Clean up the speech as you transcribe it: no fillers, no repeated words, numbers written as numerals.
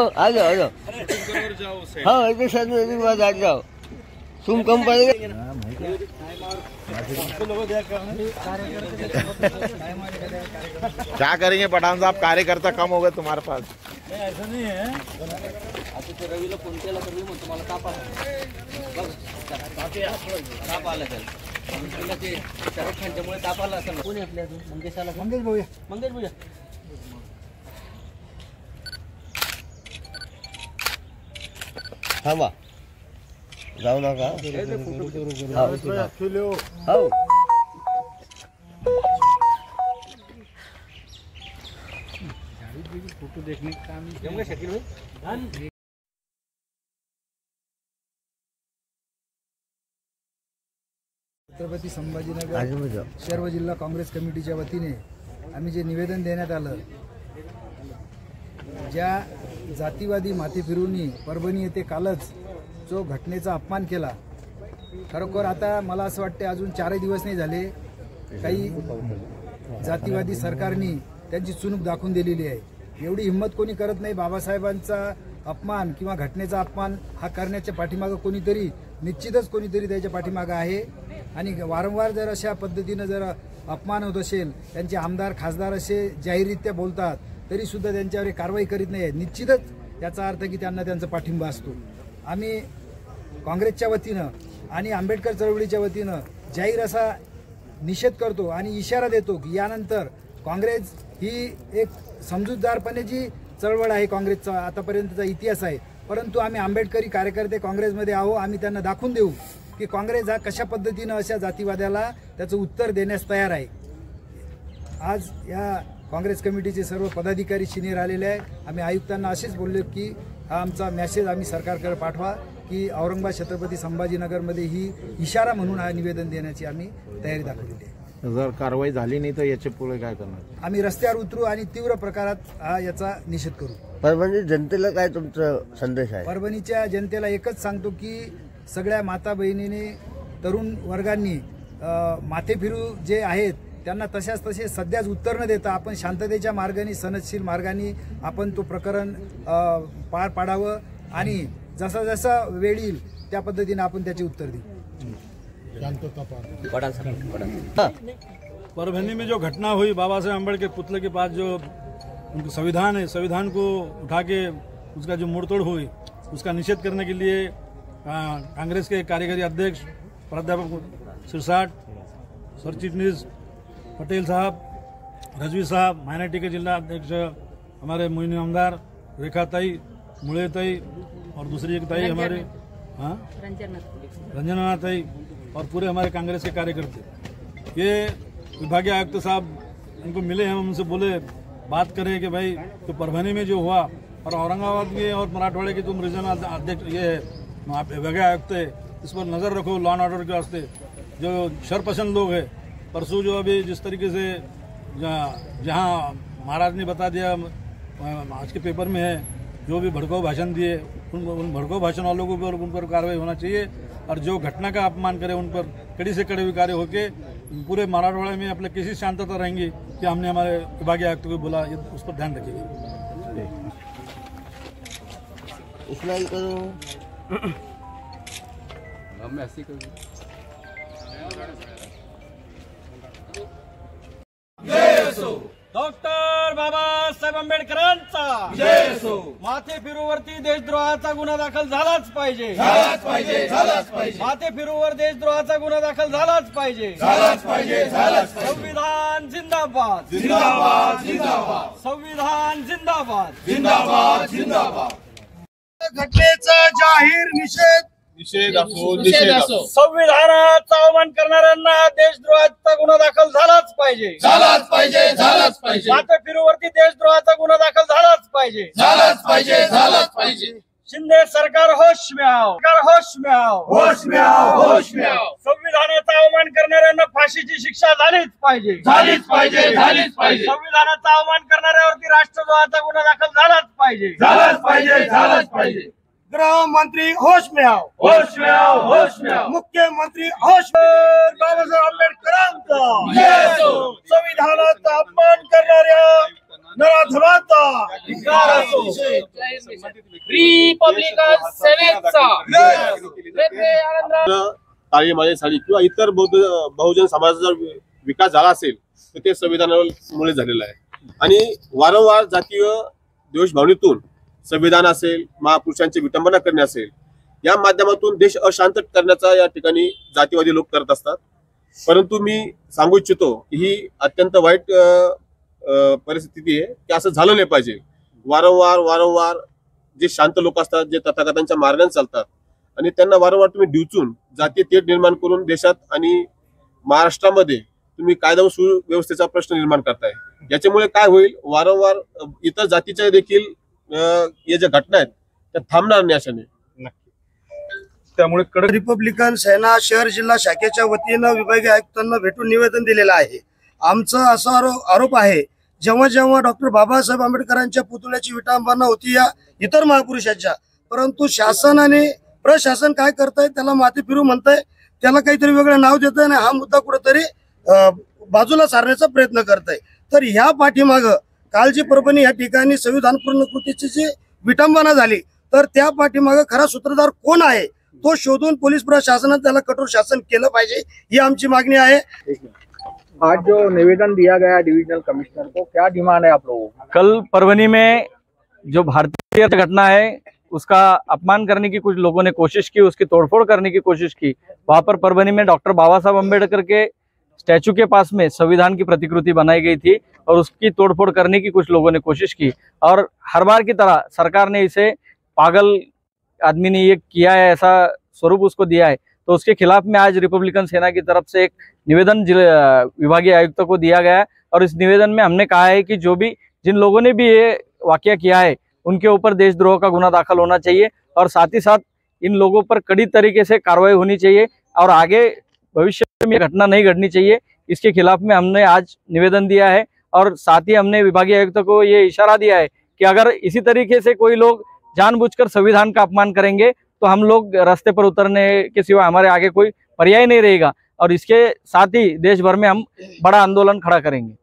आ जाओ हाँ ऐसे साथ आ जाओ तुम कम पड़ेगा। क्या करेंगे पठान साहब, कार्यकर्ता कम हो गए तुम्हारे पास? ऐसा नहीं है। आता ते रवीला फोन केला तर मी म्हणतो मला ताप आला बघ, ताप आला त्याला ते शाहरुख खानच्यामुळे ताप आला असेल। कोणी आपल्या मंगेश आला? मंगेश भैया थांबा जाऊ नका। फोटो देखने का काम शकील भाई। छत्रपती संभाजीनगर सर्व जिल्हा काँग्रेस कमिटीच्या वतीने आम्ही जे निवेदन देण्यात आलं, ज्या जातीवादी माथे फिरूंनी परभणी येथे कालच जो घटनेचा अपमान केला, खरोखर आता मला असं वाटते अजून 4 दिवस नाही झाले, काही जातीवादी सरकारनी त्यांची चुणूक दाखवून दिलेली आहे। एवढी हिंमत कोणी करत नाही। बाबासाहेबांचा अपमान किंवा घटनेचा अपमान हा करण्याच्या पाठीमागे कोणीतरी निश्चितच कोणीतरी त्याच्या पाठीमागे आहे। आणि वारंवार जर अशा पद्धतीने जर अपमान होत असेल, त्यांचे आमदार खासदार असे जाहीररित्या बोलतात तरी सुद्धा त्यांच्यावर कारवाई करीत नाही, निश्चितच याचा अर्थ की त्यांना त्यांचा पाठिंबा असतो। आम्ही काँग्रेसच्या वतीनं आणि आंबेडकर चळवळीच्या वतीनं जाहीर असा निषेध करतो आणि इशारा देतो की यानंतर काँग्रेस ही एक समजूतदारपणेची चळवळ आहे। काँग्रेसचा आतापर्यंतचा इतिहास आहे, परंतु आम्ही आंबेडकरी कार्यकर्ते काँग्रेसमध्ये आहो। आम्ही त्यांना दाखवून देऊ की काँग्रेस हा कशा पद्धतीनं अशा जातीवाद्याला त्याचं उत्तर देण्यास तयार आहे। आज या काँग्रेस कमिटीचे सर्व पदाधिकारी सिनियर आलेले आहे। आम्ही आयुक्तांना असेच बोललो की हा आमचा मेसेज आम्ही सरकारकडे पाठवा की औरंगाबाद छत्रपती संभाजीनगरमध्ये ही इशारा म्हणून हा निवेदन देण्याची आम्ही तयारी दाखवलेली आहे। जर कारवाई झाली नाही तर याचे पुढे काय करणार? आम्ही रस्त्यावर उतरू आणि तीव्र प्रकारात याचा निषेध करू। परभणी जनतेला काय तुमचा संदेश आहे? परभणीच्या जनतेला एकच सांगतो की सगळ्या माता बहिणीने तरुण वर्गांनी माथे फिरू जे आहेत त्यांना तसे सध्याच उत्तर न देता आपण शांततेच्या मार्गाने सनदशील मार्गाने आपण तो प्रकरण पार पाडावं आणि जसा जसा वेळ येईल त्या पद्धतीने आपण त्याचे उत्तर देऊ। परभणी में जो घटना हुई, बाबा साहेब अम्बेडकर के पुतले के पास जो उनका संविधान है, संविधान को उठा के उसका जो मुड़तोड़ हुई, उसका निषेध करने के लिए कांग्रेस के कार्यकारी अध्यक्ष प्राध्यापक सिरसाट, सरचिटनीस पटेल साहब, रजवी साहब, माइनॉरिटी के जिला अध्यक्ष हमारे मोहिनी आमदार, रेखा ताई, मुळे ताई और दूसरी एक ताई हमारे रंजना ताई और पूरे हमारे कांग्रेस के कार्यकर्ते, ये विभागीय आयुक्त साहब इनको मिले, हम उनसे बोले बात करें कि भाई तो परभणी में जो हुआ और औरंगाबाद के और मराठवाड़े के तुम रीजनल अध्यक्ष ये विभागीय आयुक्त है, इस पर नज़र रखो लॉ एंड ऑर्डर के वास्ते। जो शरपसंद लोग हैं, परसों जो अभी जिस तरीके से जहाँ महाराज ने बता दिया आज के पेपर में है, जो भी भड़काऊ भाषण दिए उन भड़काऊ भाषण वालों को भी उन पर कार्रवाई होना चाहिए और जो घटना का अपमान करे उन पर कड़ी से कड़े कार्य होके पूरे मराठवाड़े में अपने किसी शांतता रहेंगी कि हमने हमारे विभागीय आयुक्त को बोला, ये उस पर ध्यान रखिएगा। इस्लाम करो हम ऐसे करो। डॉक्टर बाबासाहेब आंबेडकरांचा जय असो। माथे फिरूवरती देशद्रोहाचा गुन्हा दाखल झालाच पाहिजे, झालाच पाहिजे, झालाच पाहिजे। माथे फिरूवर देशद्रोहाचा गुन्हा दाखल झालाच पाहिजे, झालाच पाहिजे, झालाच पाहिजे। संविधान जिंदाबाद, जिंदाबाद, जिंदाबाद। संविधान जिंदाबाद, जिंदाबाद, जिंदाबाद। घटनेचा जाहीर निषेध संविधानाचा अवमान करणाऱ्यांना देशद्रोहाचा गुन्हा दाखल झालाच पाहिजे, झालाच पाहिजे, झालाच पाहिजे। माथे फिरूवरती देशद्रोहाचा गुन्हा दाखल झालाच पाहिजे, झालाच पाहिजे, झालाच पाहिजे। शिंदे सरकार होश में आओ, सरकार होश में आओ, होश में आओ, होश में आओ। संविधानाचा अवमान करणाऱ्यांना फाशीची शिक्षा झालीच पाहिजे, झालीच पाहिजे, झालीच पाहिजे। संविधानाचा अवमान करणाऱ्यावरती राष्ट्रद्रोहाचा गुन्हा दाखल झालाच पाहिजे, झालाच पाहिजे, झालाच पाहिजे। गृह मंत्री होश में आओ, होश में आओ, होश में आओ। मुख्यमंत्री होश में। बाबासाहेब आंबेडकरांचा जय असो। संविधानाचा अपमान करणाऱ्या रिपब्लिकन सेनेचा काळी माळी साडी किंवा इतर बहुजन समाजाचा विकास झाला असेल तर ते संविधानामुळे झालेला आहे। आणि वारंवार जातीय द्वेषभावनेतून संविधान असेल, महापुरुषांची विटंबना करणे असेल, या माध्यमातून देश अशांत करण्याचा या ठिकाणी जातीवादी लोक करत असतात। परंतु मी सांगू इच्छितो की ही अत्यंत वाईट परिस्थिती आहे की असं झालं नाही पाहिजे। वारंवार जे शांत लोक असतात, जे तथागतांच्या मार्गाने चालतात आणि त्यांना वारंवार तुम्ही डिवचून जातीय तेढ निर्माण करून देशात आणि महाराष्ट्रामध्ये तुम्ही कायदा व सुव्यवस्थेचा प्रश्न निर्माण करताय। याच्यामुळे काय होईल, वारंवार इतर जातीच्या देखील या ज्या घटना आहेत त्या थांबणार नाही अशाने। त्यामुळे कडक रिपब्लिकन सेना शहर जिल्हा शाखेच्या वतीनं विभागीय आयुक्तांना भेटून निवेदन दिलेलं आहे। आमचा असा आरोप आहे, जेव्हा जेव्हा डॉक्टर बाबासाहेब आंबेडकरांच्या पुतळ्याची विटंबना होती या इतर महापुरुषांच्या, परंतु शासन आणि प्रशासन काय करताय, त्याला माती फिरू म्हणताय, त्याला काहीतरी वेगळं नाव देत आहे आणि हा मुद्दा कुठेतरी बाजूला सारण्याचा प्रयत्न करताय। तर ह्या पाठीमाग काल जी परभणी या ठिकाणी संविधानपूर्ण कृतीची जी विटंबना झाली, तर त्या पाठीमाग खरा सूत्रधार कोण आहे तो शोधून पोलीस प्रशासनाने त्याला कठोर शासन केलं पाहिजे, ही आमची मागणी आहे। आज जो निवेदन दिया गया डिविजनल कमिश्नर को, क्या डिमांड है आप लोगों को? कल परभनी में जो भारतीय घटना है उसका अपमान करने की कुछ लोगों ने कोशिश की, उसकी तोड़फोड़ करने की कोशिश की। वहां पर परभनी में डॉक्टर बाबा साहब अम्बेडकर के स्टैचू के पास में संविधान की प्रतिकृति बनाई गई थी और उसकी तोड़फोड़ करने की कुछ लोगों ने कोशिश की। और हर बार की तरह सरकार ने इसे पागल आदमी ने ये किया है, ऐसा स्वरूप उसको दिया है, तो उसके खिलाफ में आज रिपब्लिकन सेना की तरफ से एक निवेदन विभागीय आयुक्त को दिया गया है। और इस निवेदन में हमने कहा है कि जिन लोगों ने भी ये वाकया किया है उनके ऊपर देशद्रोह का गुना दाखिल होना चाहिए और साथ ही साथ इन लोगों पर कड़ी तरीके से कार्रवाई होनी चाहिए और आगे भविष्य में घटना नहीं घटनी चाहिए। इसके खिलाफ में हमने आज निवेदन दिया है और साथ ही हमने विभागीय आयुक्त को ये इशारा दिया है कि अगर इसी तरीके से कोई लोग जानबूझकर संविधान का अपमान करेंगे तो हम लोग रास्ते पर उतरने के सिवा हमारे आगे कोई पर्याय नहीं रहेगा और इसके साथ ही देश भर में हम बड़ा आंदोलन खड़ा करेंगे।